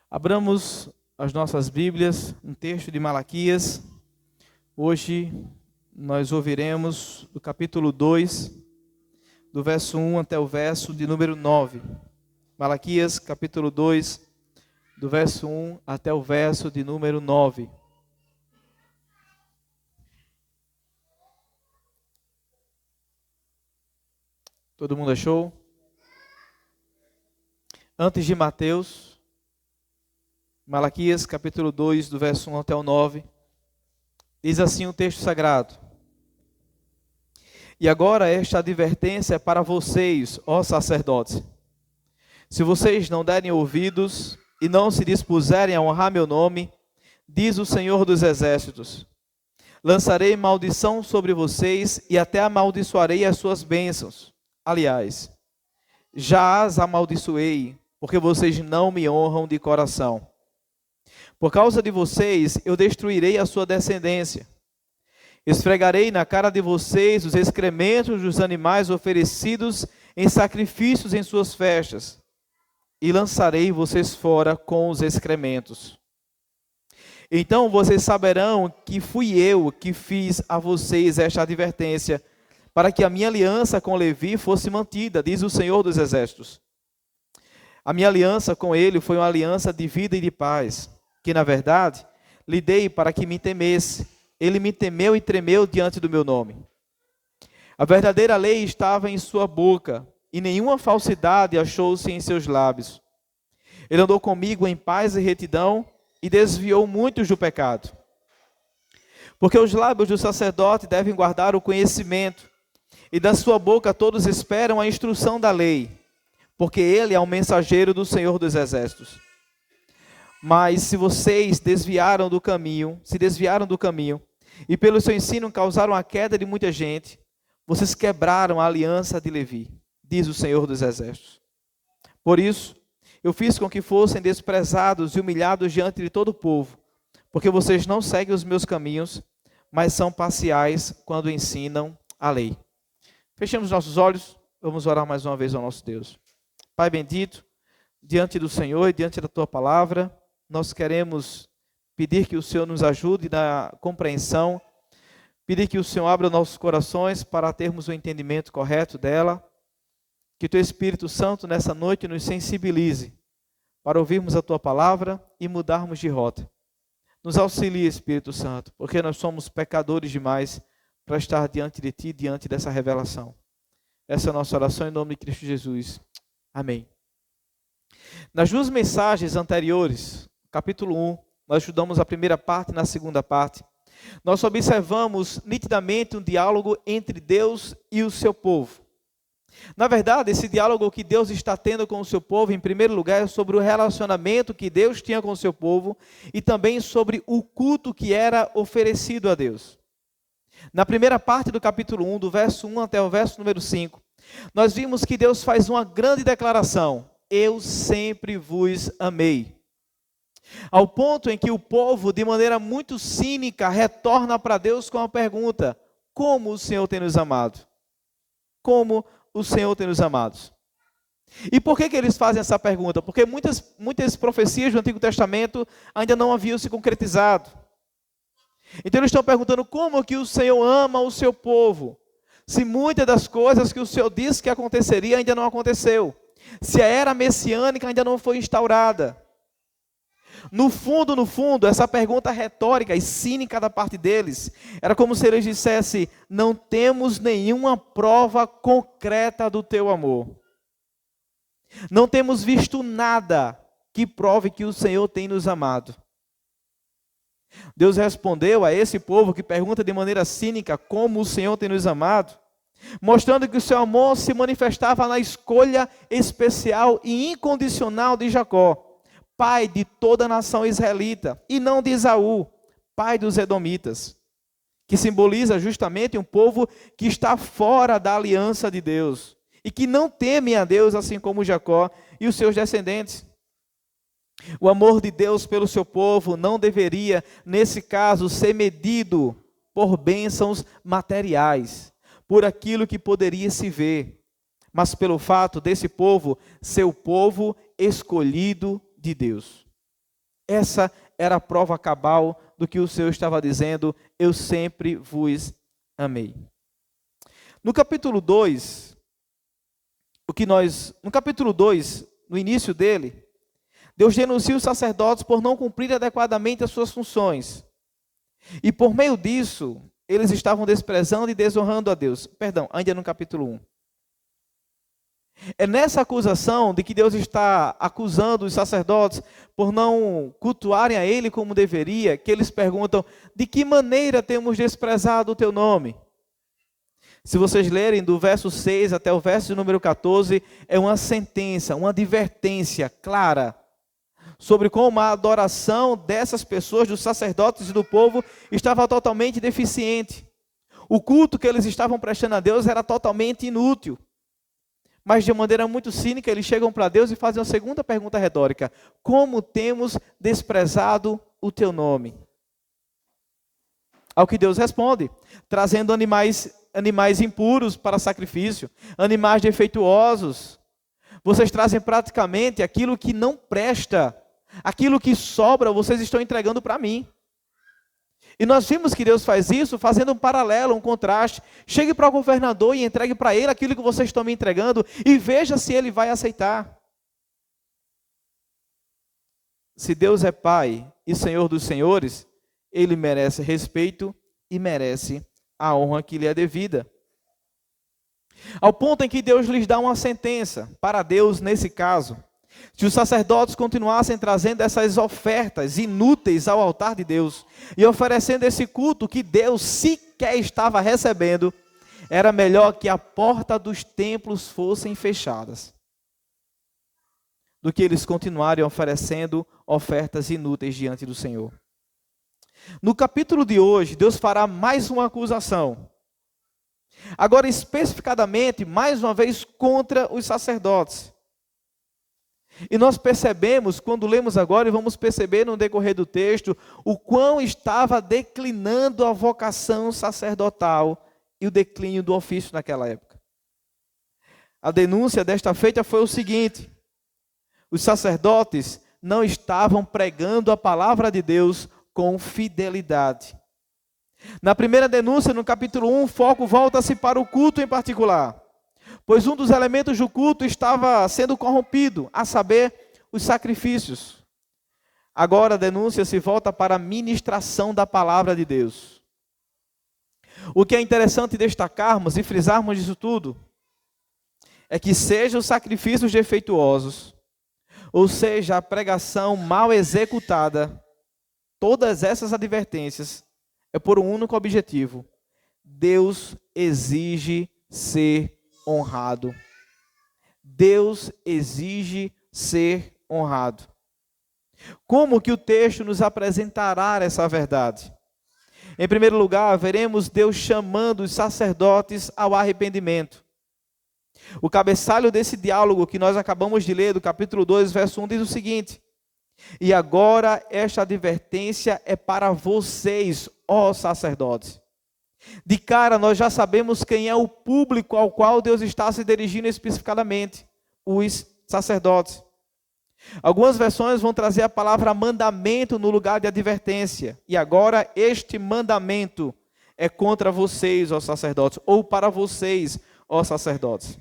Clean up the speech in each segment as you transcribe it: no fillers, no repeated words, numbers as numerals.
Abramos as nossas Bíblias, um texto de Malaquias. Hoje nós ouviremos do capítulo 2, do verso 1 até o verso de número 9. Malaquias, capítulo 2, do verso 1 até o verso de número 9. Todo mundo achou? Antes de Mateus, Malaquias, capítulo 2, do verso 1 até o 9, diz assim o texto sagrado: E agora esta advertência é para vocês, ó sacerdotes. Se vocês não derem ouvidos e não se dispuserem a honrar meu nome, diz o Senhor dos Exércitos, lançarei maldição sobre vocês e até amaldiçoarei as suas bênçãos. Aliás, já as amaldiçoei, porque vocês não me honram de coração. Por causa de vocês, eu destruirei a sua descendência. Esfregarei na cara de vocês os excrementos dos animais oferecidos em sacrifícios em suas festas, e lançarei vocês fora com os excrementos. Então vocês saberão que fui eu que fiz a vocês esta advertência, para que a minha aliança com Levi fosse mantida, diz o Senhor dos Exércitos. A minha aliança com ele foi uma aliança de vida e de paz, que na verdade lhe dei para que me temesse. Ele me temeu e tremeu diante do meu nome. A verdadeira lei estava em sua boca, e nenhuma falsidade achou-se em seus lábios. Ele andou comigo em paz e retidão, e desviou muitos do pecado. Porque os lábios do sacerdote devem guardar o conhecimento, e da sua boca todos esperam a instrução da lei, porque ele é o mensageiro do Senhor dos Exércitos. Mas se vocês se desviaram do caminho, e pelo seu ensino causaram a queda de muita gente, vocês quebraram a aliança de Levi, diz o Senhor dos Exércitos. Por isso, eu fiz com que fossem desprezados e humilhados diante de todo o povo, porque vocês não seguem os meus caminhos, mas são parciais quando ensinam a lei. Fechemos nossos olhos, vamos orar mais uma vez ao nosso Deus. Pai bendito, diante do Senhor e diante da tua palavra, nós queremos pedir que o Senhor nos ajude na compreensão, pedir que o Senhor abra nossos corações para termos o entendimento correto dela, que o teu Espírito Santo nessa noite nos sensibilize para ouvirmos a tua palavra e mudarmos de rota. Nos auxilie, Espírito Santo, porque nós somos pecadores demais para estar diante de ti, diante dessa revelação. Essa é a nossa oração em nome de Cristo Jesus. Amém. Nas duas mensagens anteriores, capítulo 1, nós estudamos a primeira parte e na segunda parte. Nós observamos nitidamente um diálogo entre Deus e o seu povo. Na verdade, esse diálogo que Deus está tendo com o seu povo, em primeiro lugar, é sobre o relacionamento que Deus tinha com o seu povo e também sobre o culto que era oferecido a Deus. Na primeira parte do capítulo 1, do verso 1 até o verso número 5, nós vimos que Deus faz uma grande declaração: eu sempre vos amei. Ao ponto em que o povo, de maneira muito cínica, retorna para Deus com a pergunta: como o Senhor tem nos amado? Como o Senhor tem nos amado? E por que eles fazem essa pergunta? Porque muitas profecias do Antigo Testamento ainda não haviam se concretizado. Então eles estão perguntando como que o Senhor ama o seu povo, se muitas das coisas que o Senhor disse que aconteceria ainda não aconteceu, se a era messiânica ainda não foi instaurada. No fundo, essa pergunta retórica e cínica da parte deles, era como se eles dissessem: não temos nenhuma prova concreta do teu amor. Não temos visto nada que prove que o Senhor tem nos amado. Deus respondeu a esse povo que pergunta de maneira cínica como o Senhor tem nos amado, mostrando que o seu amor se manifestava na escolha especial e incondicional de Jacó, pai de toda a nação israelita, e não de Esaú, pai dos edomitas, que simboliza justamente um povo que está fora da aliança de Deus, e que não temem a Deus, assim como Jacó e os seus descendentes. O amor de Deus pelo seu povo não deveria, nesse caso, ser medido por bênçãos materiais, por aquilo que poderia se ver, mas pelo fato desse povo ser o povo escolhido de Deus. Essa era a prova cabal do que o Senhor estava dizendo: eu sempre vos amei. No capítulo 2, no início dele, Deus denuncia os sacerdotes por não cumprir adequadamente as suas funções. E por meio disso, eles estavam desprezando e desonrando a Deus. Perdão, ainda no capítulo 1. É nessa acusação de que Deus está acusando os sacerdotes por não cultuarem a Ele como deveria, que eles perguntam: de que maneira temos desprezado o Teu nome? Se vocês lerem do verso 6 até o verso número 14, é uma sentença, uma advertência clara sobre como a adoração dessas pessoas, dos sacerdotes e do povo, estava totalmente deficiente. O culto que eles estavam prestando a Deus era totalmente inútil. Mas de maneira muito cínica, eles chegam para Deus e fazem uma segunda pergunta retórica: como temos desprezado o teu nome? Ao que Deus responde, trazendo animais impuros para sacrifício, animais defeituosos. Vocês trazem praticamente aquilo que não presta, aquilo que sobra, vocês estão entregando para mim. E nós vimos que Deus faz isso fazendo um paralelo, um contraste. Chegue para o governador e entregue para ele aquilo que vocês estão me entregando e veja se ele vai aceitar. Se Deus é Pai e Senhor dos senhores, ele merece respeito e merece a honra que lhe é devida. Ao ponto em que Deus lhes dá uma sentença, para Deus nesse caso. Se os sacerdotes continuassem trazendo essas ofertas inúteis ao altar de Deus e oferecendo esse culto que Deus sequer estava recebendo, era melhor que a porta dos templos fossem fechadas do que eles continuarem oferecendo ofertas inúteis diante do Senhor. No capítulo de hoje, Deus fará mais uma acusação. Agora, especificadamente, mais uma vez, contra os sacerdotes. E nós percebemos, quando lemos agora, e vamos perceber no decorrer do texto, o quão estava declinando a vocação sacerdotal e o declínio do ofício naquela época. A denúncia desta feita foi o seguinte: os sacerdotes não estavam pregando a palavra de Deus com fidelidade. Na primeira denúncia, no capítulo 1, o foco volta-se para o culto em particular. Pois um dos elementos do culto estava sendo corrompido, a saber, os sacrifícios. Agora a denúncia se volta para a ministração da palavra de Deus. O que é interessante destacarmos e frisarmos disso tudo, é que seja os sacrifícios defeituosos, ou seja, a pregação mal executada, todas essas advertências, é por um único objetivo: Deus exige ser honrado. Deus exige ser honrado. Como que o texto nos apresentará essa verdade? Em primeiro lugar, veremos Deus chamando os sacerdotes ao arrependimento. O cabeçalho desse diálogo que nós acabamos de ler, do capítulo 2, verso 1, diz o seguinte: e agora esta advertência é para vocês, ó sacerdotes. De cara, nós já sabemos quem é o público ao qual Deus está se dirigindo especificadamente: os sacerdotes. Algumas versões vão trazer a palavra mandamento no lugar de advertência. E agora este mandamento é contra vocês, ó sacerdotes, ou para vocês, ó sacerdotes.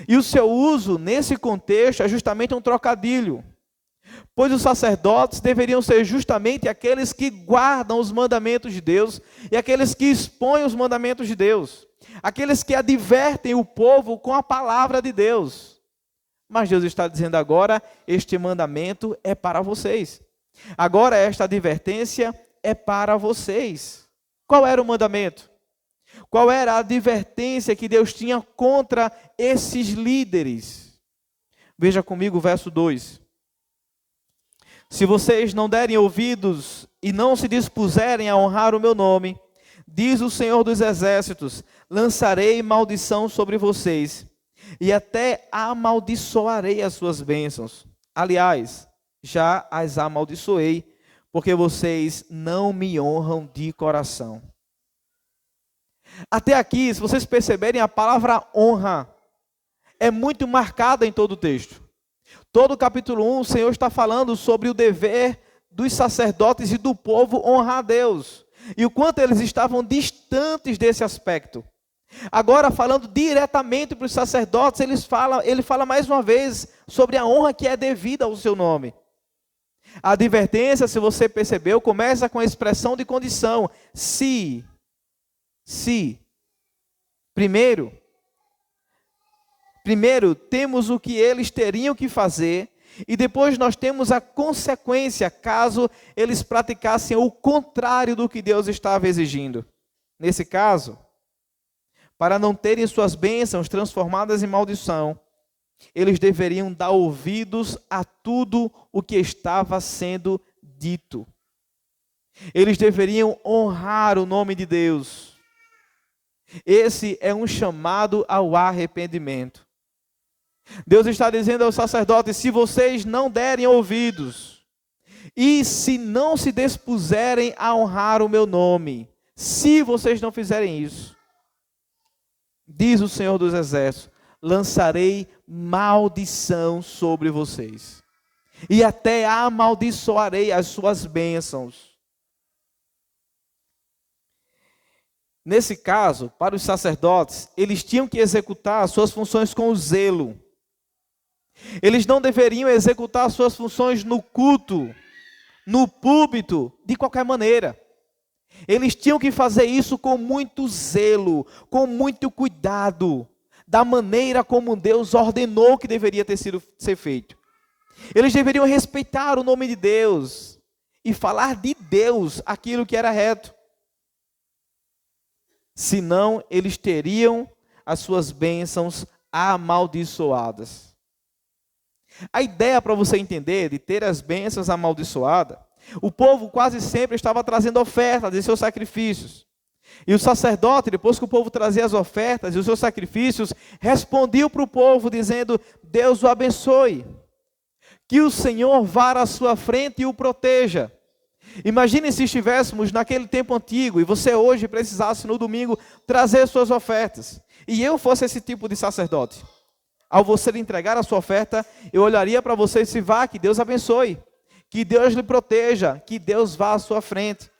E o seu uso nesse contexto é justamente um trocadilho, pois os sacerdotes deveriam ser justamente aqueles que guardam os mandamentos de Deus e aqueles que expõem os mandamentos de Deus, aqueles que advertem o povo com a palavra de Deus. Mas Deus está dizendo agora: este mandamento é para vocês. Agora esta advertência é para vocês. Qual era o mandamento? Qual era a advertência que Deus tinha contra esses líderes? Veja comigo o verso 2. Se vocês não derem ouvidos e não se dispuserem a honrar o meu nome, diz o Senhor dos Exércitos, lançarei maldição sobre vocês, e até amaldiçoarei as suas bênçãos. Aliás, já as amaldiçoei, porque vocês não me honram de coração. Até aqui, se vocês perceberem, a palavra honra é muito marcada em todo o texto. Todo o capítulo 1, o Senhor está falando sobre o dever dos sacerdotes e do povo honrar a Deus, e o quanto eles estavam distantes desse aspecto. Agora, falando diretamente para os sacerdotes, ele fala mais uma vez sobre a honra que é devida ao seu nome. A advertência, se você percebeu, começa com a expressão de condição. Se. Primeiro, temos o que eles teriam que fazer, e depois nós temos a consequência, caso eles praticassem o contrário do que Deus estava exigindo. Nesse caso, para não terem suas bênçãos transformadas em maldição, eles deveriam dar ouvidos a tudo o que estava sendo dito. Eles deveriam honrar o nome de Deus. Esse é um chamado ao arrependimento. Deus está dizendo aos sacerdotes: se vocês não derem ouvidos, e se não se dispuserem a honrar o meu nome, se vocês não fizerem isso, diz o Senhor dos Exércitos, lançarei maldição sobre vocês, e até amaldiçoarei as suas bênçãos. Nesse caso, para os sacerdotes, eles tinham que executar as suas funções com zelo. Eles não deveriam executar as suas funções no culto, no púlpito, de qualquer maneira. Eles tinham que fazer isso com muito zelo, com muito cuidado, da maneira como Deus ordenou que deveria ser feito. Eles deveriam respeitar o nome de Deus e falar de Deus aquilo que era reto. Senão, eles teriam as suas bênçãos amaldiçoadas. A ideia, para você entender, de ter as bênçãos amaldiçoadas, o povo quase sempre estava trazendo ofertas de seus sacrifícios. E o sacerdote, depois que o povo trazia as ofertas e os seus sacrifícios, respondiam para o povo dizendo: Deus o abençoe, que o Senhor vá à sua frente e o proteja. Imagine se estivéssemos naquele tempo antigo e você hoje precisasse no domingo trazer suas ofertas, e eu fosse esse tipo de sacerdote. Ao você lhe entregar a sua oferta, eu olharia para você e disse: vá, que Deus abençoe, que Deus lhe proteja, que Deus vá à sua frente.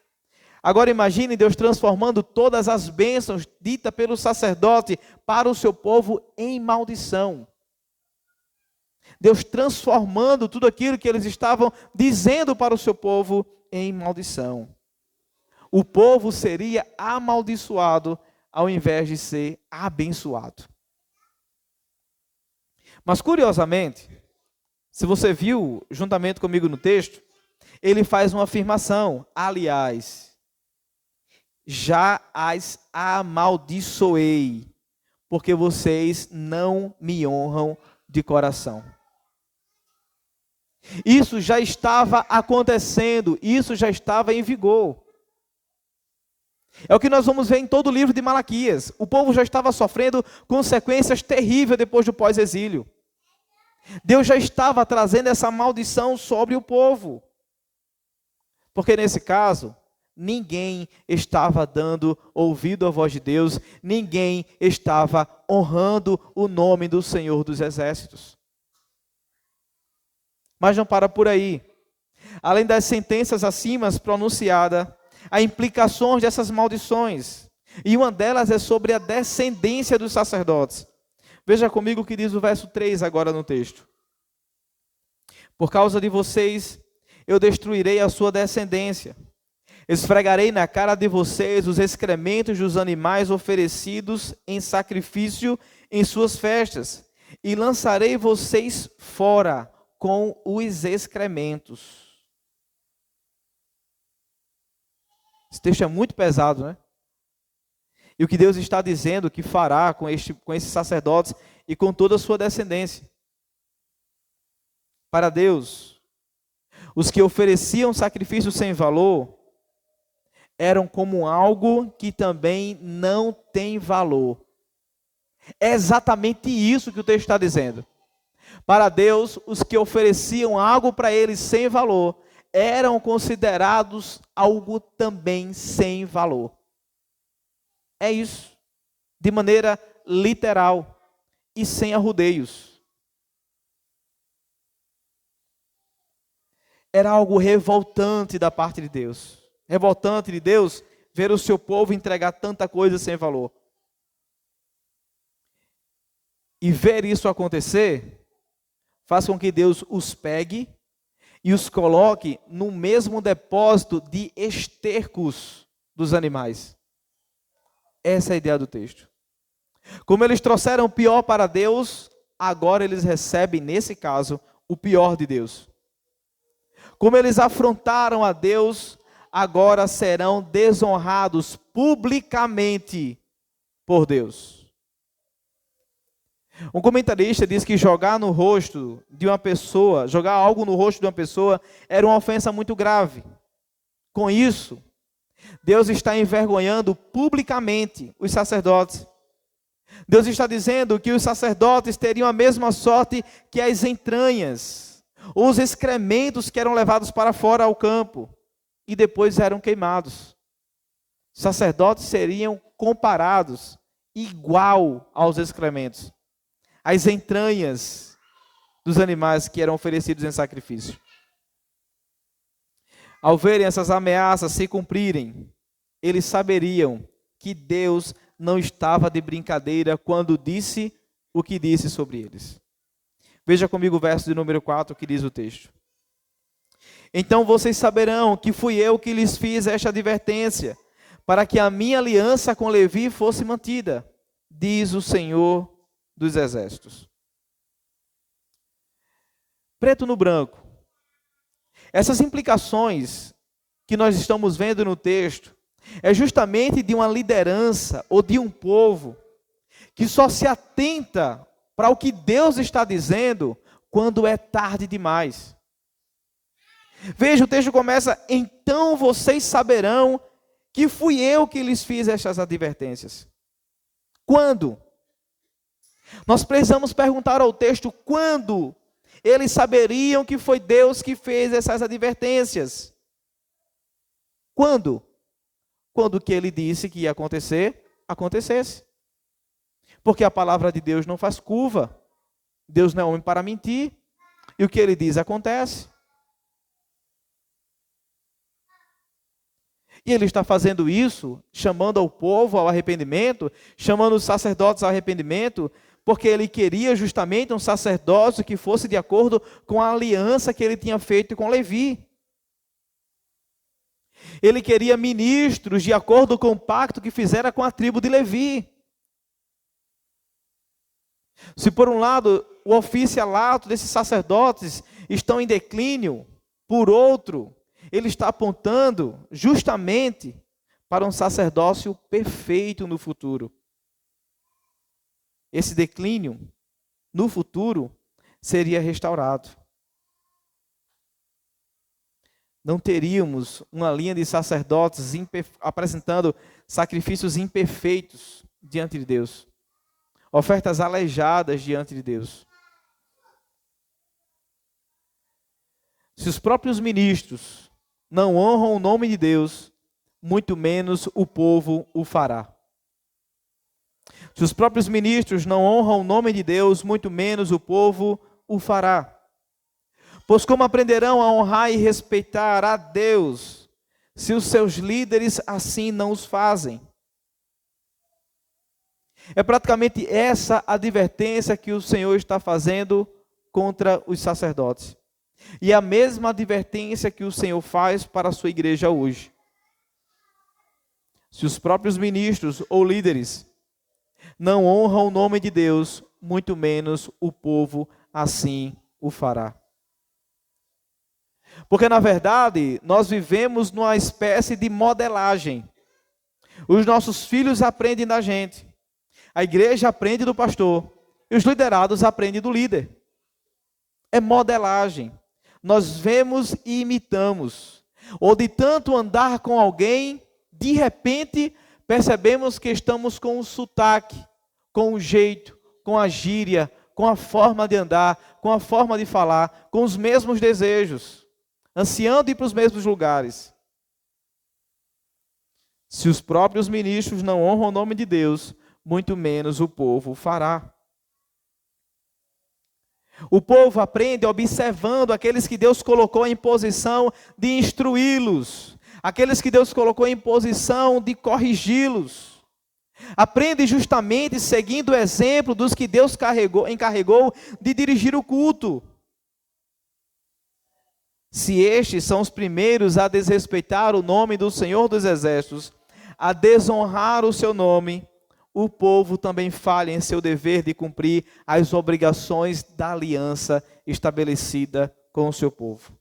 Agora imagine Deus transformando todas as bênçãos ditas pelo sacerdote para o seu povo em maldição. Deus transformando tudo aquilo que eles estavam dizendo para o seu povo em maldição. O povo seria amaldiçoado ao invés de ser abençoado. Mas curiosamente, se você viu juntamente comigo no texto, ele faz uma afirmação: aliás, já as amaldiçoei, porque vocês não me honram de coração. Isso já estava acontecendo, isso já estava em vigor. É o que nós vamos ver em todo o livro de Malaquias. O povo já estava sofrendo consequências terríveis depois do pós-exílio. Deus já estava trazendo essa maldição sobre o povo. Porque nesse caso, ninguém estava dando ouvido à voz de Deus, ninguém estava honrando o nome do Senhor dos Exércitos. Mas não para por aí. Além das sentenças acima pronunciadas, há implicações dessas maldições. E uma delas é sobre a descendência dos sacerdotes. Veja comigo o que diz o verso 3 agora no texto. Por causa de vocês, eu destruirei a sua descendência. Esfregarei na cara de vocês os excrementos dos animais oferecidos em sacrifício em suas festas. E lançarei vocês fora com os excrementos. Esse texto é muito pesado, né? E o que Deus está dizendo que fará com esses sacerdotes e com toda a sua descendência. Para Deus, os que ofereciam sacrifício sem valor eram como algo que também não tem valor. É exatamente isso que o texto está dizendo. Para Deus, os que ofereciam algo para Ele sem valor eram considerados algo também sem valor. É isso, de maneira literal e sem arrudeios. Era algo revoltante da parte de Deus. Revoltante de Deus ver o seu povo entregar tanta coisa sem valor. E ver isso acontecer faz com que Deus os pegue e os coloque no mesmo depósito de estercos dos animais. Essa é a ideia do texto. Como eles trouxeram o pior para Deus, agora eles recebem, nesse caso, o pior de Deus. Como eles afrontaram a Deus, agora serão desonrados publicamente por Deus. Um comentarista diz que jogar no rosto de uma pessoa, jogar algo no rosto de uma pessoa, era uma ofensa muito grave. Com isso, Deus está envergonhando publicamente os sacerdotes. Deus está dizendo que os sacerdotes teriam a mesma sorte que as entranhas, os excrementos que eram levados para fora ao campo e depois eram queimados. Os sacerdotes seriam comparados igual aos excrementos, as entranhas dos animais que eram oferecidos em sacrifício. Ao verem essas ameaças se cumprirem, eles saberiam que Deus não estava de brincadeira quando disse o que disse sobre eles. Veja comigo o verso de número 4 que diz o texto. Então vocês saberão que fui eu que lhes fiz esta advertência, para que a minha aliança com Levi fosse mantida, diz o Senhor dos Exércitos. Preto no branco. Essas implicações que nós estamos vendo no texto é justamente de uma liderança ou de um povo que só se atenta para o que Deus está dizendo quando é tarde demais. Veja, o texto começa: então vocês saberão que fui eu que lhes fiz estas advertências. Quando? Nós precisamos perguntar ao texto quando eles saberiam que foi Deus que fez essas advertências. Quando? Quando o que ele disse que ia acontecer, acontecesse. Porque a palavra de Deus não faz curva. Deus não é homem para mentir. E o que ele diz acontece. E ele está fazendo isso, chamando ao povo ao arrependimento, chamando os sacerdotes ao arrependimento, porque ele queria justamente um sacerdócio que fosse de acordo com a aliança que ele tinha feito com Levi. Ele queria ministros de acordo com o pacto que fizera com a tribo de Levi. Se por um lado o oficialato desses sacerdotes estão em declínio, por outro, ele está apontando justamente para um sacerdócio perfeito no futuro. Esse declínio, no futuro, seria restaurado. Não teríamos uma linha de sacerdotes apresentando sacrifícios imperfeitos diante de Deus. Ofertas aleijadas diante de Deus. Se os próprios ministros não honram o nome de Deus, muito menos o povo o fará. Se os próprios ministros não honram o nome de Deus, muito menos o povo o fará. Pois como aprenderão a honrar e respeitar a Deus, se os seus líderes assim não os fazem? É praticamente essa advertência que o Senhor está fazendo contra os sacerdotes. E a mesma advertência que o Senhor faz para a sua igreja hoje. Se os próprios ministros ou líderes não honram o nome de Deus, muito menos o povo assim o fará. Porque, na verdade, nós vivemos numa espécie de modelagem. Os nossos filhos aprendem da gente. A igreja aprende do pastor. E os liderados aprendem do líder. É modelagem. Nós vemos e imitamos. Ou de tanto andar com alguém, de repente percebemos que estamos com o sotaque, com o jeito, com a gíria, com a forma de andar, com a forma de falar, com os mesmos desejos, ansiando ir para os mesmos lugares. Se os próprios ministros não honram o nome de Deus, muito menos o povo fará. O povo aprende observando aqueles que Deus colocou em posição de instruí-los, aqueles que Deus colocou em posição de corrigi-los. Aprende justamente seguindo o exemplo dos que Deus encarregou de dirigir o culto. Se estes são os primeiros a desrespeitar o nome do Senhor dos Exércitos, a desonrar o seu nome, o povo também falha em seu dever de cumprir as obrigações da aliança estabelecida com o seu povo.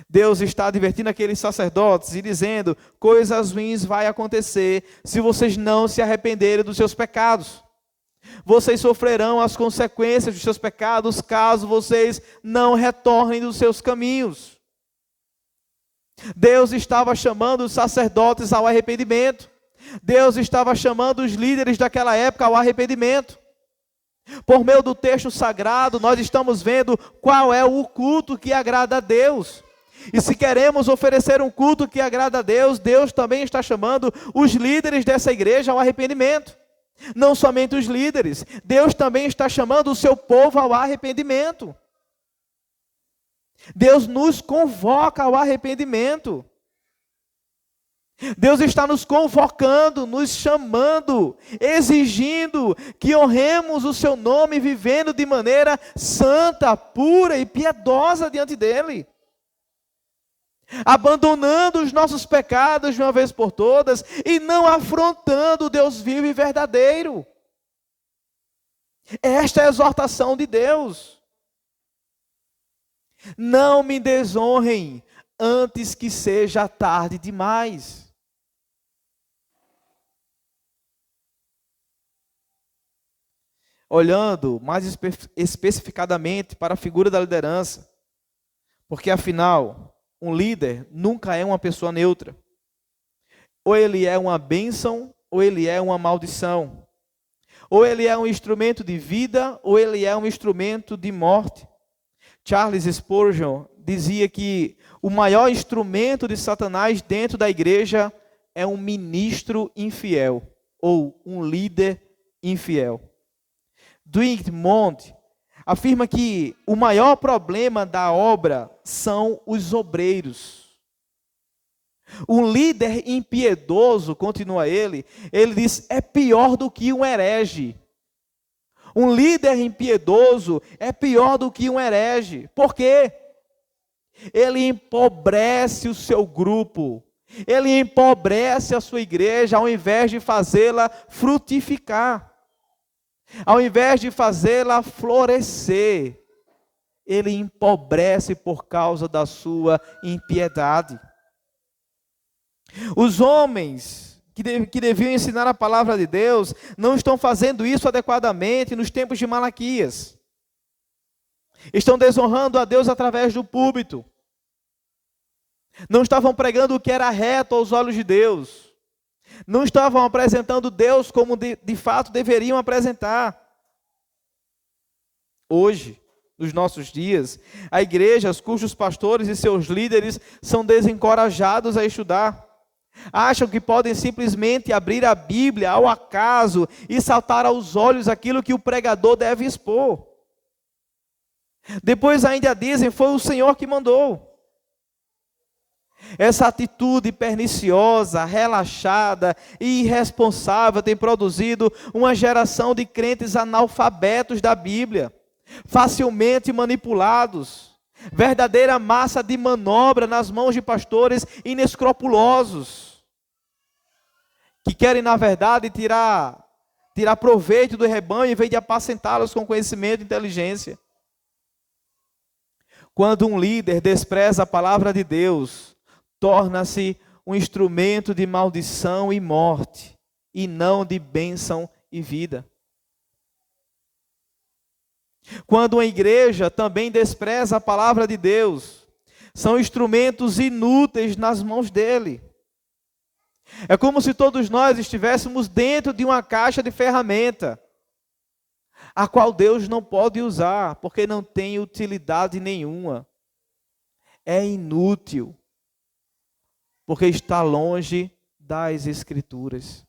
Deus está advertindo aqueles sacerdotes e dizendo: coisas ruins vão acontecer se vocês não se arrependerem dos seus pecados. Vocês sofrerão as consequências dos seus pecados caso vocês não retornem dos seus caminhos. Deus estava chamando os sacerdotes ao arrependimento. Deus estava chamando os líderes daquela época ao arrependimento. Por meio do texto sagrado, nós estamos vendo qual é o culto que agrada a Deus. E se queremos oferecer um culto que agrada a Deus, Deus também está chamando os líderes dessa igreja ao arrependimento. Não somente os líderes, Deus também está chamando o seu povo ao arrependimento. Deus nos convoca ao arrependimento. Deus está nos convocando, nos chamando, exigindo que honremos o seu nome vivendo de maneira santa, pura e piedosa diante dele. Abandonando os nossos pecados de uma vez por todas e não afrontando o Deus vivo e verdadeiro. Esta é a exortação de Deus. Não me desonrem antes que seja tarde demais. Olhando mais especificadamente para a figura da liderança, porque afinal, um líder nunca é uma pessoa neutra. Ou ele é uma bênção, ou ele é uma maldição. Ou ele é um instrumento de vida, ou ele é um instrumento de morte. Charles Spurgeon dizia que o maior instrumento de Satanás dentro da igreja é um ministro infiel, ou um líder infiel. Dwight Moody afirma que o maior problema da obra são os obreiros. Um líder impiedoso, continua ele diz, é pior do que um herege. Um líder impiedoso é pior do que um herege. Por quê? Ele empobrece o seu grupo. Ele empobrece a sua igreja ao invés de fazê-la frutificar. Ao invés de fazê-la florescer, ele empobrece por causa da sua impiedade. Os homens que deviam ensinar a palavra de Deus não estão fazendo isso adequadamente nos tempos de Malaquias. Estão desonrando a Deus através do púlpito. Não estavam pregando o que era reto aos olhos de Deus. Não estavam apresentando Deus como de fato deveriam apresentar. Hoje, nos nossos dias, há igrejas cujos pastores e seus líderes são desencorajados a estudar. Acham que podem simplesmente abrir a Bíblia ao acaso e saltar aos olhos aquilo que o pregador deve expor. Depois ainda dizem, foi o Senhor que mandou. Essa atitude perniciosa, relaxada e irresponsável tem produzido uma geração de crentes analfabetos da Bíblia, facilmente manipulados, verdadeira massa de manobra nas mãos de pastores inescrupulosos, que querem, na verdade, tirar proveito do rebanho em vez de apacentá-los com conhecimento e inteligência. Quando um líder despreza a palavra de Deus, torna-se um instrumento de maldição e morte, e não de bênção e vida. Quando uma igreja também despreza a palavra de Deus, são instrumentos inúteis nas mãos dele. É como se todos nós estivéssemos dentro de uma caixa de ferramenta, a qual Deus não pode usar, porque não tem utilidade nenhuma. É inútil, porque está longe das Escrituras.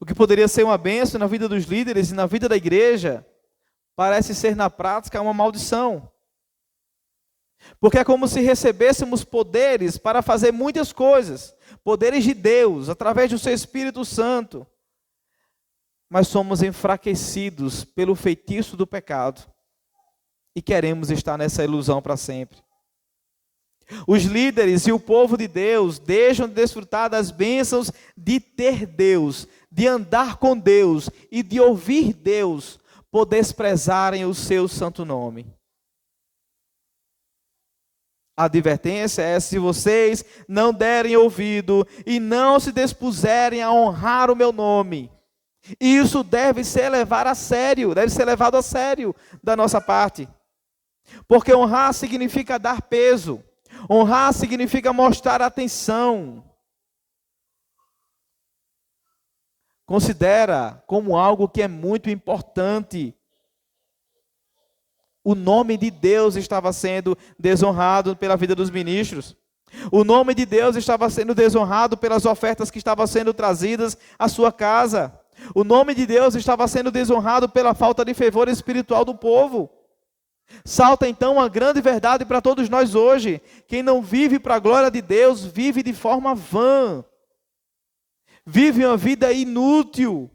O que poderia ser uma bênção na vida dos líderes e na vida da igreja, parece ser na prática uma maldição. Porque é como se recebêssemos poderes para fazer muitas coisas, poderes de Deus, através do seu Espírito Santo, mas somos enfraquecidos pelo feitiço do pecado e queremos estar nessa ilusão para sempre. Os líderes e o povo de Deus deixam de desfrutar das bênçãos de ter Deus, de andar com Deus e de ouvir Deus, por desprezarem o seu santo nome. A advertência é: se vocês não derem ouvido e não se dispuserem a honrar o meu nome, isso deve ser levado a sério da nossa parte. Porque honrar significa dar peso, honrar significa mostrar atenção. Considera como algo que é muito importante. O nome de Deus estava sendo desonrado pela vida dos ministros. O nome de Deus estava sendo desonrado pelas ofertas que estavam sendo trazidas à sua casa. O nome de Deus estava sendo desonrado pela falta de fervor espiritual do povo. Salta então uma grande verdade para todos nós hoje: quem não vive para a glória de Deus, vive de forma vã. Vive uma vida inútil.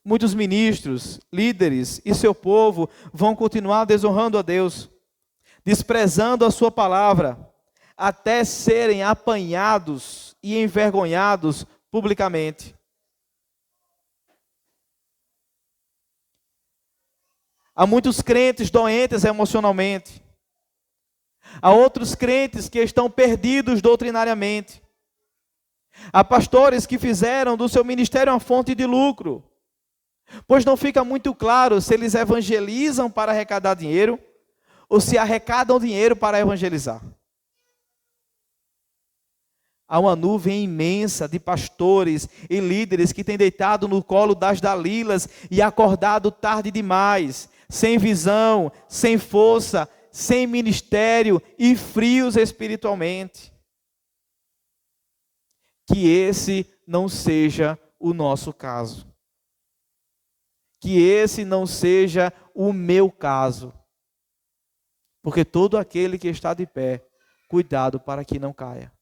Muitos ministros, líderes e seu povo vão continuar desonrando a Deus, desprezando a sua palavra, até serem apanhados e envergonhados publicamente. Há muitos crentes doentes emocionalmente. Há outros crentes que estão perdidos doutrinariamente. Há pastores que fizeram do seu ministério uma fonte de lucro, pois não fica muito claro se eles evangelizam para arrecadar dinheiro ou se arrecadam dinheiro para evangelizar. Há uma nuvem imensa de pastores e líderes que têm deitado no colo das Dalilas e acordado tarde demais, sem visão, sem força, sem ministério e frios espiritualmente. Que esse não seja o nosso caso. Que esse não seja o meu caso. Porque todo aquele que está de pé, cuidado para que não caia.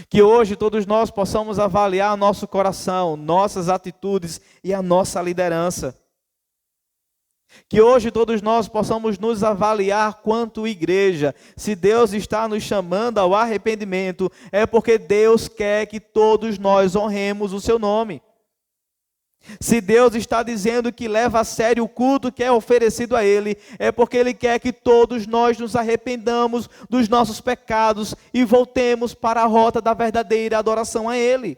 Que hoje todos nós possamos avaliar nosso coração, nossas atitudes e a nossa liderança. Que hoje todos nós possamos nos avaliar quanto igreja. Se Deus está nos chamando ao arrependimento, é porque Deus quer que todos nós honremos o seu nome. Se Deus está dizendo que leva a sério o culto que é oferecido a Ele, é porque Ele quer que todos nós nos arrependamos dos nossos pecados e voltemos para a rota da verdadeira adoração a Ele.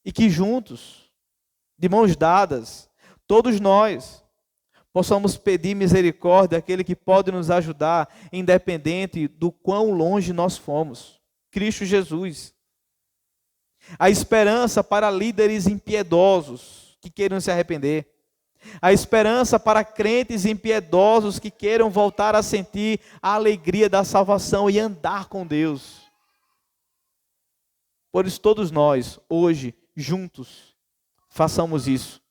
E que juntos, de mãos dadas, todos nós possamos pedir misericórdia àquele que pode nos ajudar, independente do quão longe nós fomos, Cristo Jesus. A esperança para líderes impiedosos que queiram se arrepender. A esperança para crentes impiedosos que queiram voltar a sentir a alegria da salvação e andar com Deus. Por isso todos nós, hoje, juntos, façamos isso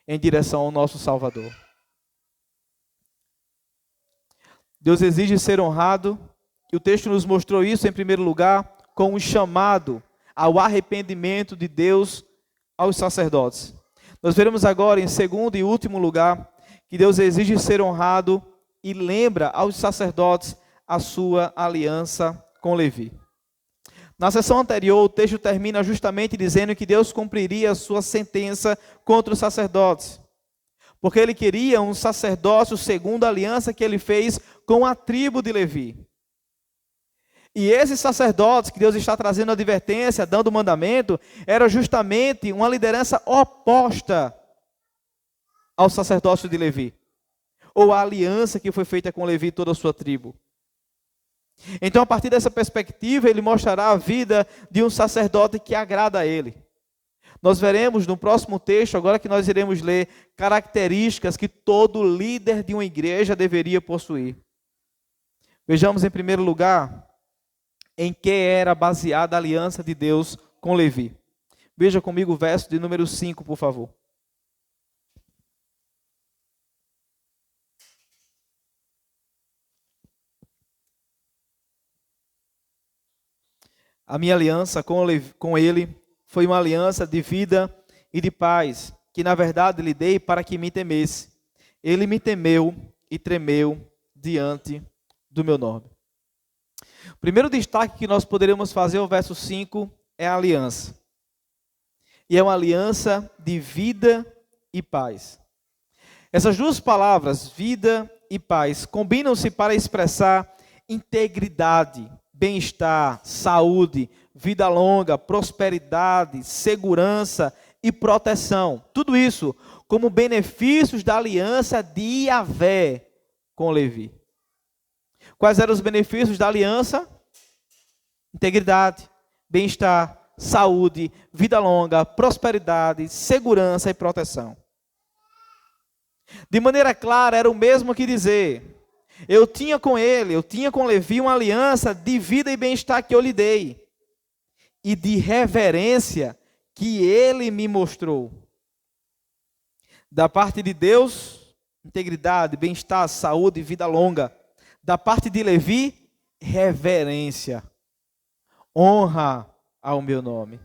em direção ao nosso Salvador. Deus exige ser honrado, e o texto nos mostrou isso em primeiro lugar com um chamado ao arrependimento de Deus aos sacerdotes. Nós veremos agora em segundo e último lugar que Deus exige ser honrado e lembra aos sacerdotes a sua aliança com Levi. Na sessão anterior, o texto termina justamente dizendo que Deus cumpriria a sua sentença contra os sacerdotes, porque ele queria um sacerdócio segundo a aliança que ele fez com a tribo de Levi. E esses sacerdotes que Deus está trazendo advertência, dando mandamento, era justamente uma liderança oposta ao sacerdócio de Levi, ou à aliança que foi feita com Levi e toda a sua tribo. Então, a partir dessa perspectiva, ele mostrará a vida de um sacerdote que agrada a ele. Nós veremos no próximo texto, agora que nós iremos ler, características que todo líder de uma igreja deveria possuir. Vejamos em primeiro lugar em que era baseada a aliança de Deus com Levi. Veja comigo o verso de número 5, por favor. A minha aliança com ele foi uma aliança de vida e de paz, que na verdade lhe dei para que me temesse. Ele me temeu e tremeu diante do meu nome. O primeiro destaque que nós poderíamos fazer ao verso 5 é a aliança. E é uma aliança de vida e paz. Essas duas palavras, vida e paz, combinam-se para expressar integridade, bem-estar, saúde, vida longa, prosperidade, segurança e proteção. Tudo isso como benefícios da aliança de Yahvé com Levi. Quais eram os benefícios da aliança? Integridade, bem-estar, saúde, vida longa, prosperidade, segurança e proteção. De maneira clara, era o mesmo que dizer: eu tinha com Levi uma aliança de vida e bem-estar que eu lhe dei, e de reverência que ele me mostrou. Da parte de Deus, integridade, bem-estar, saúde e vida longa. Da parte de Levi, reverência, honra ao meu nome.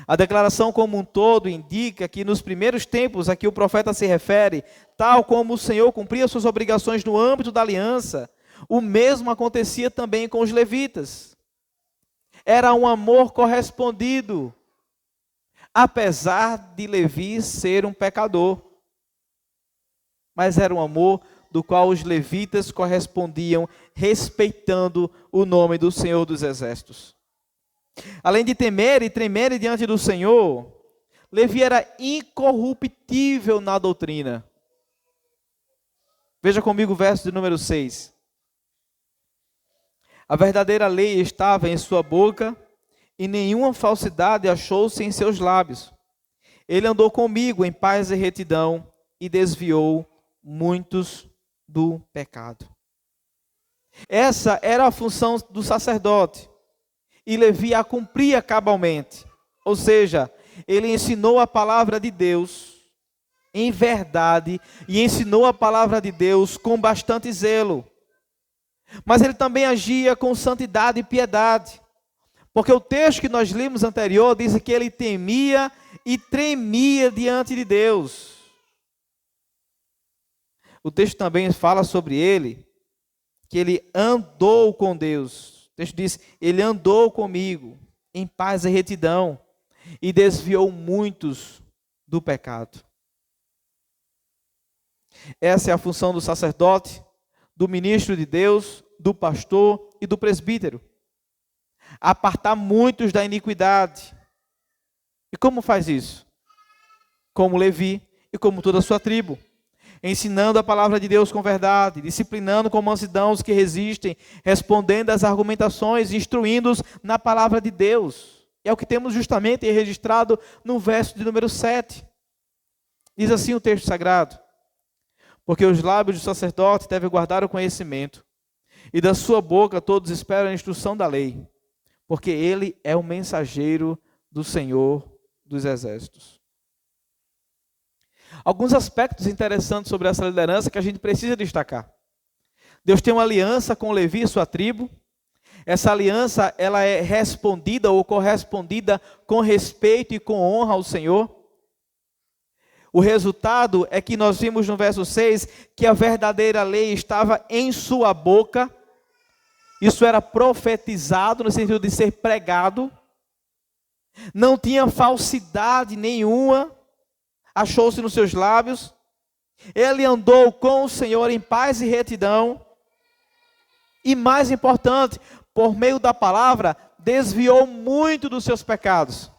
A declaração como um todo indica que nos primeiros tempos a que o profeta se refere, tal como o Senhor cumpria suas obrigações no âmbito da aliança, o mesmo acontecia também com os levitas. Era um amor correspondido, apesar de Levi ser um pecador. Mas era um amor do qual os levitas correspondiam, respeitando o nome do Senhor dos Exércitos. Além de temer e tremer diante do Senhor, Levi era incorruptível na doutrina. Veja comigo o verso de número 6. A verdadeira lei estava em sua boca, e nenhuma falsidade achou-se em seus lábios. Ele andou comigo em paz e retidão, e desviou muitos do pecado. Essa era a função do sacerdote, e Levi a cumpria cabalmente. Ou seja, ele ensinou a palavra de Deus em verdade, e ensinou a palavra de Deus com bastante zelo. Mas ele também agia com santidade e piedade, porque o texto que nós lemos anterior diz que ele temia e tremia diante de Deus. O texto também fala sobre ele, que ele andou com Deus. O texto diz: ele andou comigo em paz e retidão, e desviou muitos do pecado. Essa é a função do sacerdote, do ministro de Deus, do pastor e do presbítero: apartar muitos da iniquidade. E como faz isso? Como Levi e como toda a sua tribo, ensinando a palavra de Deus com verdade, disciplinando com mansidão os que resistem, respondendo às argumentações, instruindo-os na palavra de Deus. É o que temos justamente registrado no verso de número 7. Diz assim o texto sagrado: porque os lábios do sacerdote devem guardar o conhecimento, e da sua boca todos esperam a instrução da lei, porque ele é o mensageiro do Senhor dos Exércitos. Alguns aspectos interessantes sobre essa liderança que a gente precisa destacar. Deus tem uma aliança com Levi e sua tribo. Essa aliança, ela é respondida ou correspondida com respeito e com honra ao Senhor. O resultado é que nós vimos no verso 6 que a verdadeira lei estava em sua boca. Isso era profetizado no sentido de ser pregado. Não tinha falsidade nenhuma, achou-se nos seus lábios. Ele andou com o Senhor em paz e retidão. E mais importante, por meio da palavra, desviou muito dos seus pecados.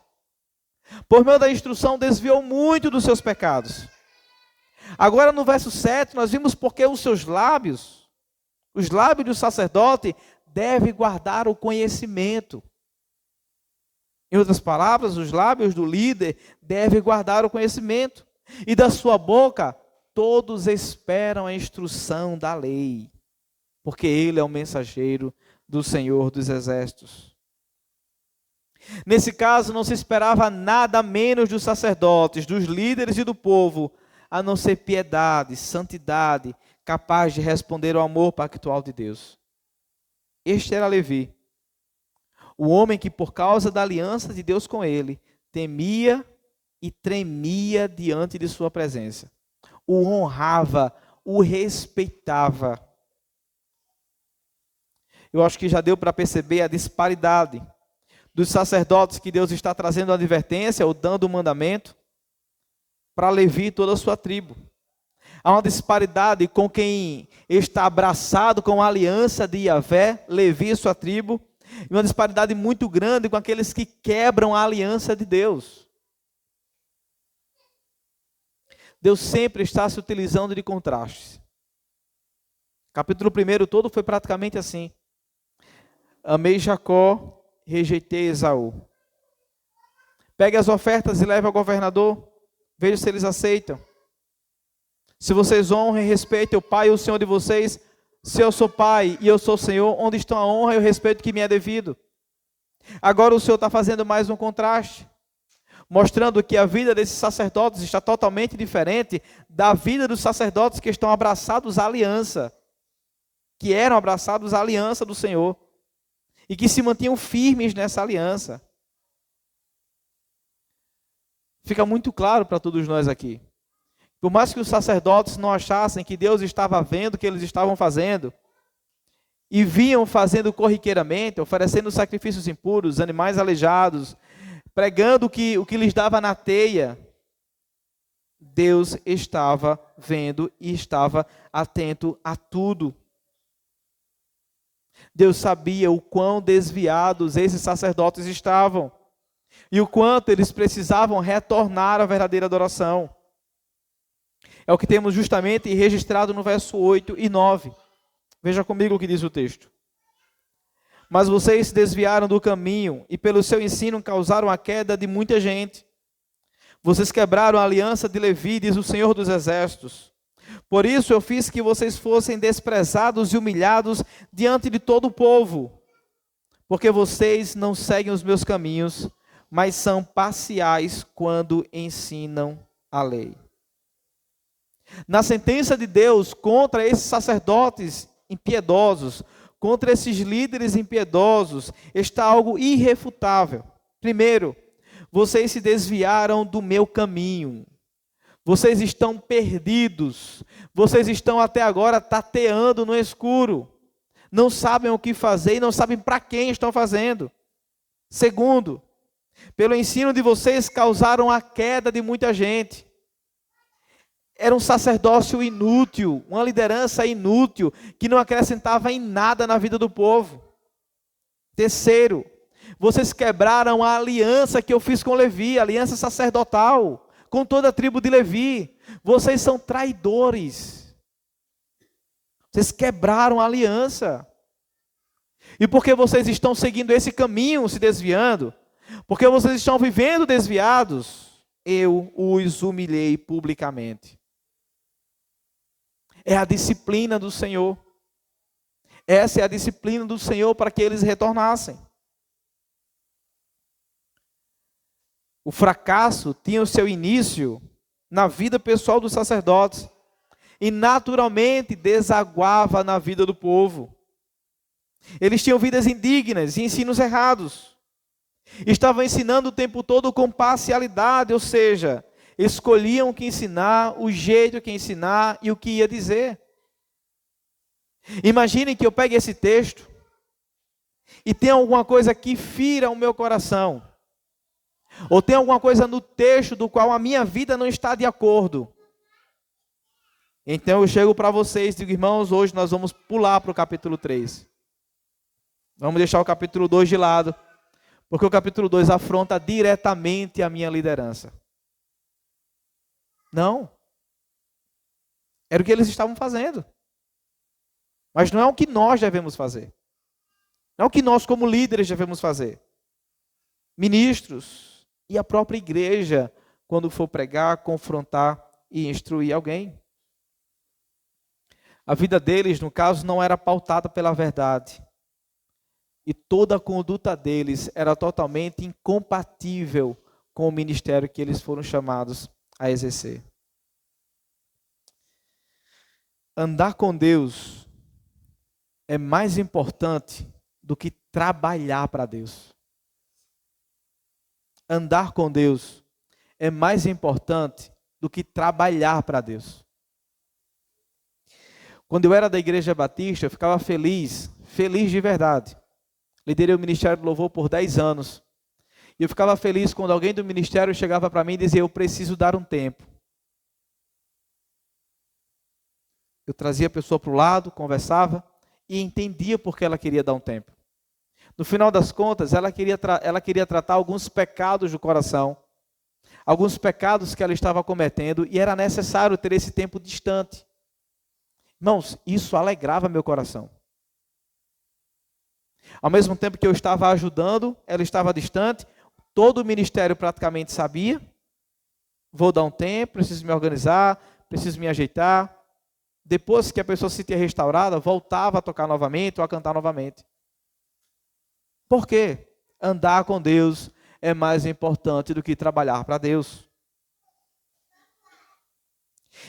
Por meio da instrução, desviou muito dos seus pecados. Agora no verso 7, nós vimos porque os seus lábios, os lábios do sacerdote, devem guardar o conhecimento. Em outras palavras, os lábios do líder devem guardar o conhecimento. E da sua boca, todos esperam a instrução da lei, porque ele é o mensageiro do Senhor dos Exércitos. Nesse caso, não se esperava nada menos dos sacerdotes, dos líderes e do povo, a não ser piedade, santidade, capaz de responder ao amor pactual de Deus. Este era Levi, o homem que, por causa da aliança de Deus com ele, temia e tremia diante de sua presença. O honrava, o respeitava. Eu acho que já deu para perceber a disparidade dos sacerdotes que Deus está trazendo a advertência ou dando o mandamento para Levi e toda a sua tribo. Há uma disparidade com quem está abraçado com a aliança de Yahvé, Levi e sua tribo, e uma disparidade muito grande com aqueles que quebram a aliança de Deus. Deus sempre está se utilizando de contrastes. Capítulo 1 todo foi praticamente assim. Amei Jacó, rejeitei Esaú. Pegue as ofertas e leve ao governador, veja se eles aceitam. Se vocês honram e respeitem o pai e o senhor de vocês, se eu sou pai e eu sou senhor, onde estão a honra e o respeito que me é devido? Agora o Senhor está fazendo mais um contraste, mostrando que a vida desses sacerdotes está totalmente diferente da vida dos sacerdotes que estão abraçados à aliança, que eram abraçados à aliança do Senhor, e que se mantinham firmes nessa aliança. Fica muito claro para todos nós aqui. Por mais que os sacerdotes não achassem que Deus estava vendo o que eles estavam fazendo, e vinham fazendo corriqueiramente, oferecendo sacrifícios impuros, animais aleijados, pregando o que lhes dava na teia, Deus estava vendo e estava atento a tudo. Deus sabia o quão desviados esses sacerdotes estavam e o quanto eles precisavam retornar à verdadeira adoração. É o que temos justamente registrado no verso 8 e 9. Veja comigo o que diz o texto. Mas vocês se desviaram do caminho e pelo seu ensino causaram a queda de muita gente. Vocês quebraram a aliança de Levi, diz o Senhor dos Exércitos. Por isso eu fiz que vocês fossem desprezados e humilhados diante de todo o povo, porque vocês não seguem os meus caminhos, mas são parciais quando ensinam a lei. Na sentença de Deus contra esses sacerdotes impiedosos, contra esses líderes impiedosos, está algo irrefutável. Primeiro, vocês se desviaram do meu caminho. Vocês estão perdidos. Vocês estão até agora tateando no escuro. Não sabem o que fazer e não sabem para quem estão fazendo. Segundo, pelo ensino de vocês causaram a queda de muita gente. Era um sacerdócio inútil, uma liderança inútil, que não acrescentava em nada na vida do povo. Terceiro, vocês quebraram a aliança que eu fiz com Levi, a aliança sacerdotal, com toda a tribo de Levi. Vocês são traidores. Vocês quebraram a aliança. E porque vocês estão seguindo esse caminho, se desviando, porque vocês estão vivendo desviados, eu os humilhei publicamente. É a disciplina do Senhor. Essa é a disciplina do Senhor para que eles retornassem. O fracasso tinha o seu início na vida pessoal dos sacerdotes e naturalmente desaguava na vida do povo. Eles tinham vidas indignas e ensinos errados. Estavam ensinando o tempo todo com parcialidade, ou seja, escolhiam o que ensinar, o jeito que ensinar e o que ia dizer. Imaginem que eu pegue esse texto e tem alguma coisa que fira o meu coração. Ou tem alguma coisa no texto do qual a minha vida não está de acordo. Então eu chego para vocês e digo, irmãos, hoje nós vamos pular para o capítulo 3. Vamos deixar o capítulo 2 de lado, porque o capítulo 2 afronta diretamente a minha liderança. Não. Era o que eles estavam fazendo. Mas não é o que nós devemos fazer. Não é o que nós como líderes devemos fazer. Ministros e a própria igreja, quando for pregar, confrontar e instruir alguém. A vida deles, no caso, não era pautada pela verdade. E toda a conduta deles era totalmente incompatível com o ministério que eles foram chamados a exercer. Andar com Deus é mais importante do que trabalhar para Deus. Andar com Deus é mais importante do que trabalhar para Deus. Quando eu era da Igreja Batista, eu ficava feliz de verdade. Liderei o Ministério do Louvor por 10 anos. E eu ficava feliz quando alguém do ministério chegava para mim e dizia: eu preciso dar um tempo. Eu trazia a pessoa para o lado, conversava e entendia por que ela queria dar um tempo. No final das contas, ela queria tratar alguns pecados do coração, alguns pecados que ela estava cometendo, e era necessário ter esse tempo distante. Irmãos, isso alegrava meu coração. Ao mesmo tempo que eu estava ajudando, ela estava distante, todo o ministério praticamente sabia: vou dar um tempo, preciso me organizar, preciso me ajeitar. Depois que a pessoa se sentia restaurada, voltava a tocar novamente ou a cantar novamente. Por quê? Andar com Deus é mais importante do que trabalhar para Deus.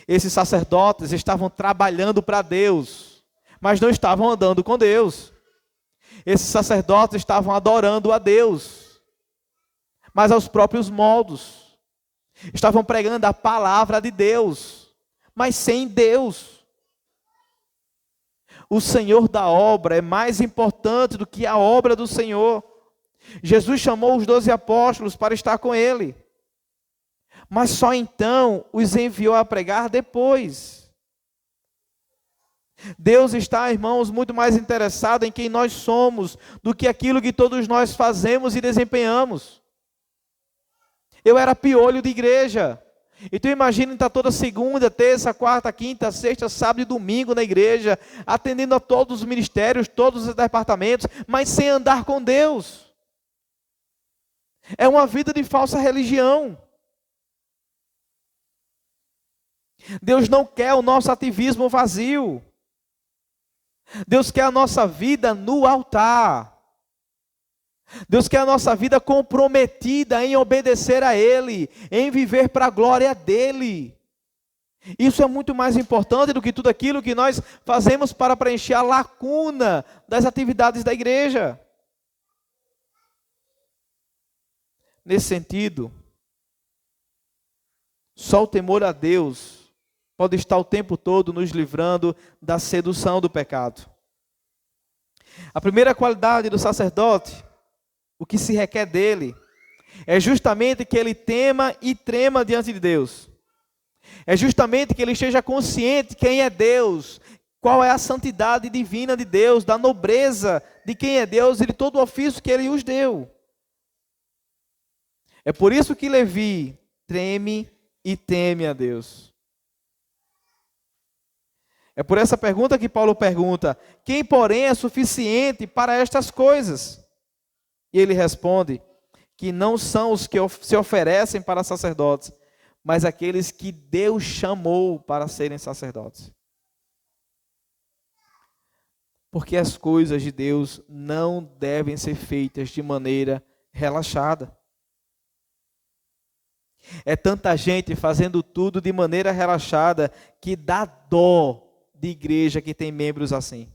Esses sacerdotes estavam trabalhando para Deus, mas não estavam andando com Deus. Esses sacerdotes estavam adorando a Deus, mas aos próprios modos. Estavam pregando a palavra de Deus, mas sem Deus. O Senhor da obra é mais importante do que a obra do Senhor. Jesus chamou os 12 apóstolos para estar com Ele, mas só então os enviou a pregar depois. Deus está, irmãos, muito mais interessado em quem nós somos do que aquilo que todos nós fazemos e desempenhamos. Eu era piolho de igreja. Então imagine estar toda segunda, terça, quarta, quinta, sexta, sábado e domingo na igreja, atendendo a todos os ministérios, todos os departamentos, mas sem andar com Deus. É uma vida de falsa religião. Deus não quer o nosso ativismo vazio. Deus quer a nossa vida no altar. Deus quer a nossa vida comprometida em obedecer a Ele, em viver para a glória dEle. Isso é muito mais importante do que tudo aquilo que nós fazemos para preencher a lacuna das atividades da igreja. Nesse sentido, só o temor a Deus pode estar o tempo todo nos livrando da sedução do pecado. A primeira qualidade do sacerdote, o que se requer dele, é justamente que ele tema e trema diante de Deus. É justamente que ele esteja consciente de quem é Deus, qual é a santidade divina de Deus, da nobreza de quem é Deus e de todo o ofício que ele os deu. É por isso que Levi treme e teme a Deus. É por essa pergunta que Paulo pergunta: quem, porém, é suficiente para estas coisas? E ele responde que não são os que se oferecem para sacerdotes, mas aqueles que Deus chamou para serem sacerdotes. Porque as coisas de Deus não devem ser feitas de maneira relaxada. É tanta gente fazendo tudo de maneira relaxada que dá dó de igreja que tem membros assim.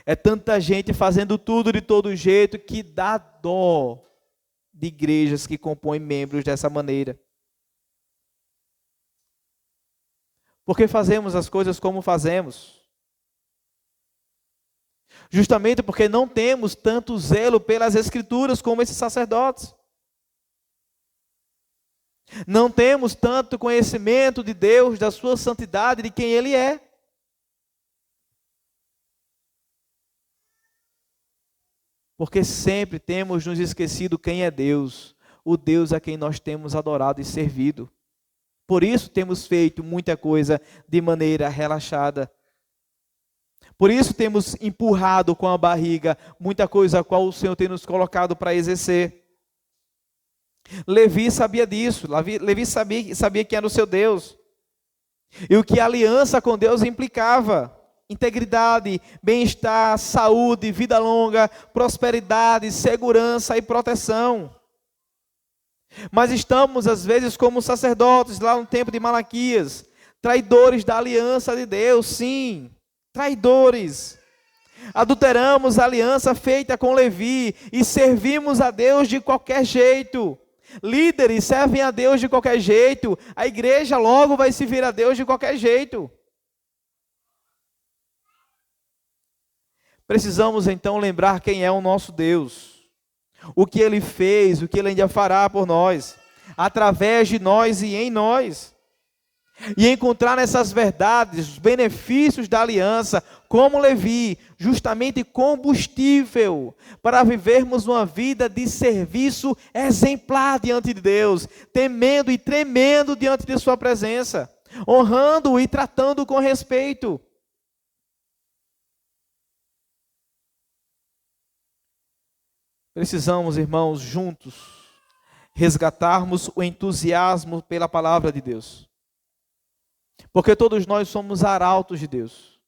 É tanta gente fazendo tudo de todo jeito que dá dó de igrejas que compõem membros dessa maneira. Porque fazemos as coisas como fazemos. Justamente porque não temos tanto zelo pelas Escrituras como esses sacerdotes. Não temos tanto conhecimento de Deus, da sua santidade, de quem Ele é. Porque sempre temos nos esquecido quem é Deus, o Deus a quem nós temos adorado e servido. Por isso temos feito muita coisa de maneira relaxada. Por isso temos empurrado com a barriga muita coisa a qual o Senhor tem nos colocado para exercer. Levi sabia disso, Levi sabia que era o seu Deus. E o que a aliança com Deus implicava. integridade, bem-estar, saúde, vida longa, prosperidade, segurança e proteção. Mas estamos, às vezes, como sacerdotes, lá no tempo de Malaquias, traidores da aliança de Deus, sim, traidores. Adulteramos a aliança feita com Levi e servimos a Deus de qualquer jeito. Líderes servem a Deus de qualquer jeito, a igreja logo vai servir a Deus de qualquer jeito. Precisamos então lembrar quem é o nosso Deus, o que Ele fez, o que Ele ainda fará por nós, através de nós e em nós. E encontrar nessas verdades os benefícios da aliança, como Levi, justamente combustível para vivermos uma vida de serviço exemplar diante de Deus, temendo e tremendo diante de sua presença, honrando e tratando com respeito. Precisamos, irmãos, juntos, resgatarmos o entusiasmo pela palavra de Deus. Porque todos nós somos arautos de Deus.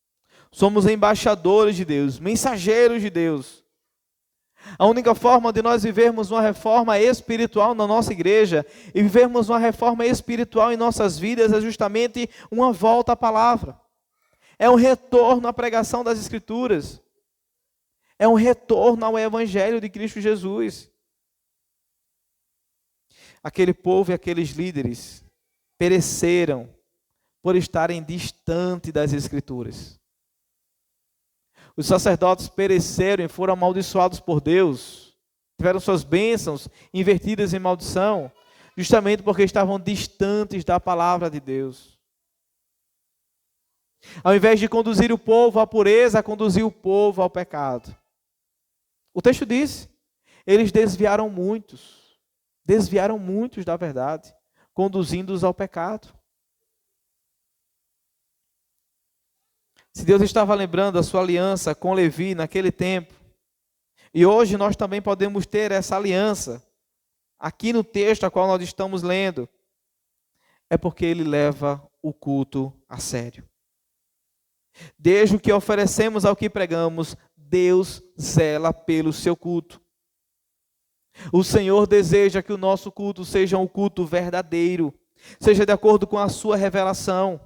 Somos embaixadores de Deus, mensageiros de Deus. A única forma de nós vivermos uma reforma espiritual na nossa igreja e vivermos uma reforma espiritual em nossas vidas é justamente uma volta à palavra. É um retorno à pregação das Escrituras. É um retorno ao Evangelho de Cristo Jesus. Aquele povo e aqueles líderes pereceram por estarem distante das Escrituras. Os sacerdotes pereceram e foram amaldiçoados por Deus. Tiveram suas bênçãos invertidas em maldição, justamente porque estavam distantes da palavra de Deus. Ao invés de conduzir o povo à pureza, conduziu o povo ao pecado. O texto diz, eles desviaram muitos da verdade, conduzindo-os ao pecado. Se Deus estava lembrando a sua aliança com Levi naquele tempo, e hoje nós também podemos ter essa aliança, aqui no texto a qual nós estamos lendo, é porque Ele leva o culto a sério. Desde o que oferecemos ao que pregamos, Deus zela pelo seu culto. O Senhor deseja que o nosso culto seja um culto verdadeiro, seja de acordo com a sua revelação,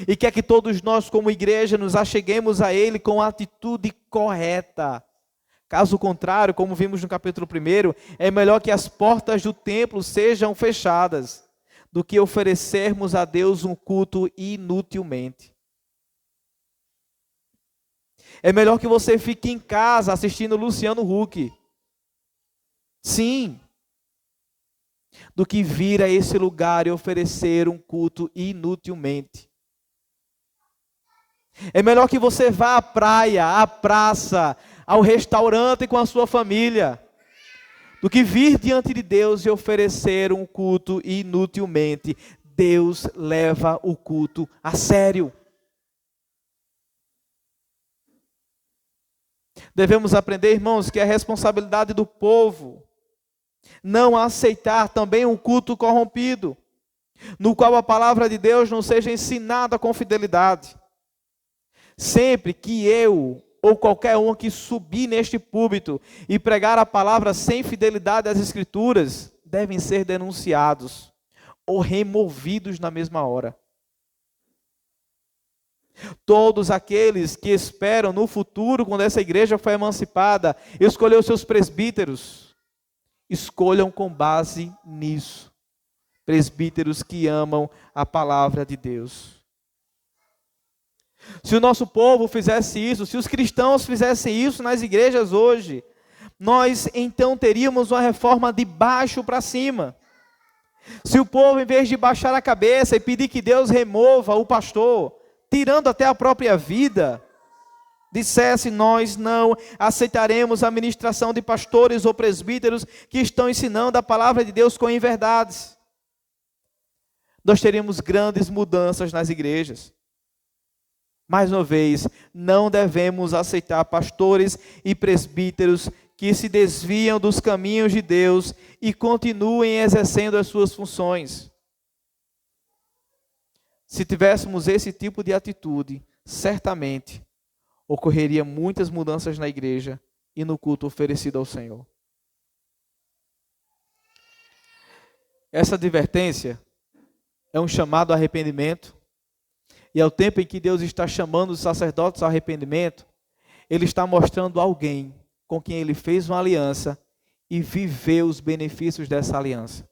e quer que todos nós como igreja nos acheguemos a Ele com a atitude correta. Caso contrário, como vimos no capítulo 1, é melhor que as portas do templo sejam fechadas, do que oferecermos a Deus um culto inutilmente. É melhor que você fique em casa assistindo Luciano Huck. Sim. Do que vir a esse lugar e oferecer um culto inutilmente. É melhor que você vá à praia, à praça, ao restaurante com a sua família, do que vir diante de Deus e oferecer um culto inutilmente. Deus leva o culto a sério. Devemos aprender, irmãos, que é a responsabilidade do povo não aceitar também um culto corrompido, no qual a palavra de Deus não seja ensinada com fidelidade. Sempre que eu ou qualquer um que subir neste púlpito e pregar a palavra sem fidelidade às Escrituras, devem ser denunciados ou removidos na mesma hora. Todos aqueles que esperam no futuro, quando essa igreja foi emancipada, escolher os seus presbíteros, escolham com base nisso. Presbíteros que amam a palavra de Deus. Se o nosso povo fizesse isso, se os cristãos fizessem isso nas igrejas hoje, nós então teríamos uma reforma de baixo para cima. Se o povo, em vez de baixar a cabeça e pedir que Deus remova o pastor, tirando até a própria vida, dissesse: nós não aceitaremos a ministração de pastores ou presbíteros que estão ensinando a palavra de Deus com inverdades, nós teríamos grandes mudanças nas igrejas. Mais uma vez, não devemos aceitar pastores e presbíteros que se desviam dos caminhos de Deus e continuem exercendo as suas funções. Se tivéssemos esse tipo de atitude, certamente ocorreria muitas mudanças na igreja e no culto oferecido ao Senhor. Essa advertência é um chamado ao arrependimento, e ao tempo em que Deus está chamando os sacerdotes ao arrependimento, Ele está mostrando alguém com quem Ele fez uma aliança e viveu os benefícios dessa aliança.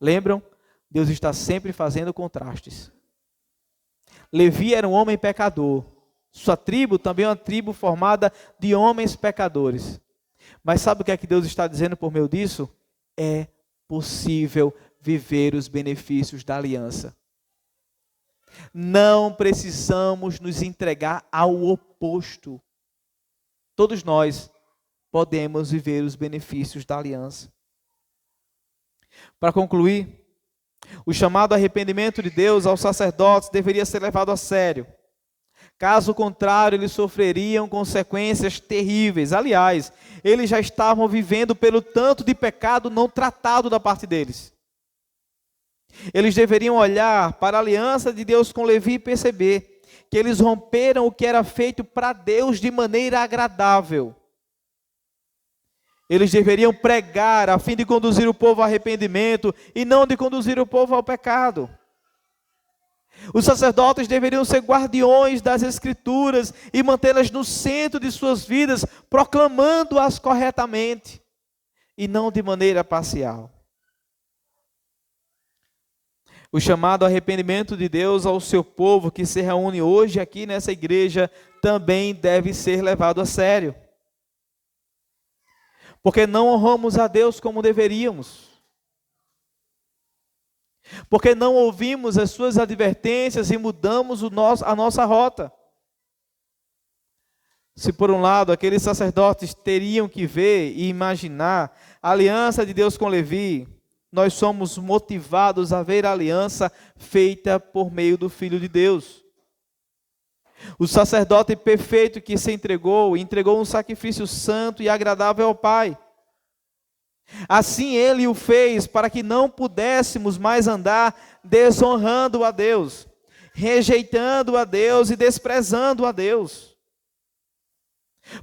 Lembram? Deus está sempre fazendo contrastes. Levi era um homem pecador. Sua tribo também é uma tribo formada de homens pecadores. Mas sabe o que é que Deus está dizendo por meio disso? É possível viver os benefícios da aliança. Não precisamos nos entregar ao oposto. Todos nós podemos viver os benefícios da aliança. Para concluir, o chamado arrependimento de Deus aos sacerdotes deveria ser levado a sério. Caso contrário, eles sofreriam consequências terríveis. Aliás, eles já estavam vivendo pelo tanto de pecado não tratado da parte deles. Eles deveriam olhar para a aliança de Deus com Levi e perceber que eles romperam o que era feito para Deus de maneira agradável. Eles deveriam pregar a fim de conduzir o povo ao arrependimento e não de conduzir o povo ao pecado. Os sacerdotes deveriam ser guardiões das Escrituras e mantê-las no centro de suas vidas, proclamando-as corretamente e não de maneira parcial. O chamado arrependimento de Deus ao seu povo que se reúne hoje aqui nessa igreja também deve ser levado a sério. Porque não honramos a Deus como deveríamos. Porque não ouvimos as suas advertências e mudamos a nossa rota. Se por um lado aqueles sacerdotes teriam que ver e imaginar a aliança de Deus com Levi, nós somos motivados a ver a aliança feita por meio do Filho de Deus. O sacerdote perfeito que se entregou um sacrifício santo e agradável ao Pai. Assim ele o fez para que não pudéssemos mais andar desonrando a Deus, rejeitando a Deus e desprezando a Deus.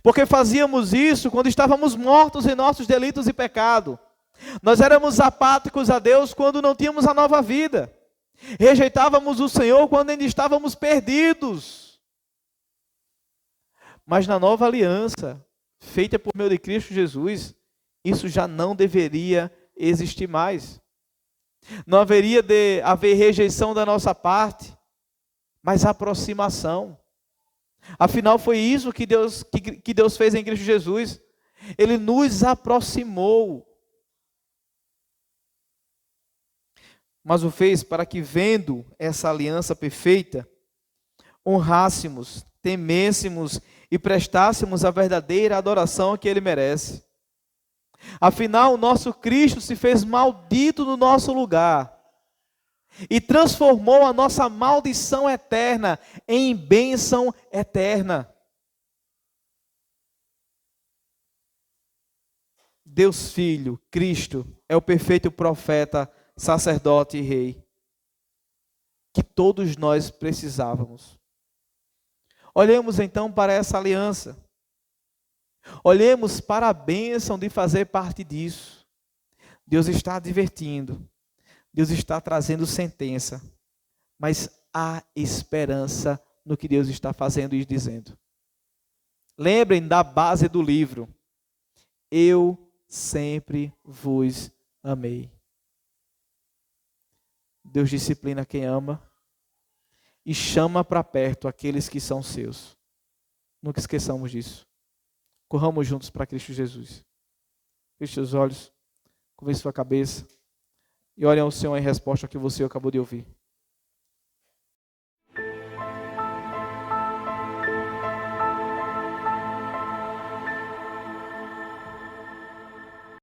Porque fazíamos isso quando estávamos mortos em nossos delitos e pecado. Nós éramos apáticos a Deus quando não tínhamos a nova vida. Rejeitávamos o Senhor quando ainda estávamos perdidos. Mas na nova aliança, feita por meio de Cristo Jesus, isso já não deveria existir mais. Não haveria de haver rejeição da nossa parte, mas aproximação. Afinal, foi isso que Deus fez em Cristo Jesus. Ele nos aproximou. Mas o fez para que, vendo essa aliança perfeita, honrássemos, temêssemos e prestássemos a verdadeira adoração que Ele merece. Afinal, o nosso Cristo se fez maldito no nosso lugar e transformou a nossa maldição eterna em bênção eterna. Deus Filho, Cristo, é o perfeito profeta, sacerdote e rei que todos nós precisávamos. Olhemos então para essa aliança. Olhemos para a bênção de fazer parte disso. Deus está advertindo, Deus está trazendo sentença, mas há esperança no que Deus está fazendo e dizendo. Lembrem da base do livro: eu sempre vos amei. Deus disciplina quem ama e chama para perto aqueles que são seus. Nunca esqueçamos disso. Corramos juntos para Cristo Jesus. Feche seus olhos, curve sua cabeça e orem ao Senhor em resposta ao que você acabou de ouvir.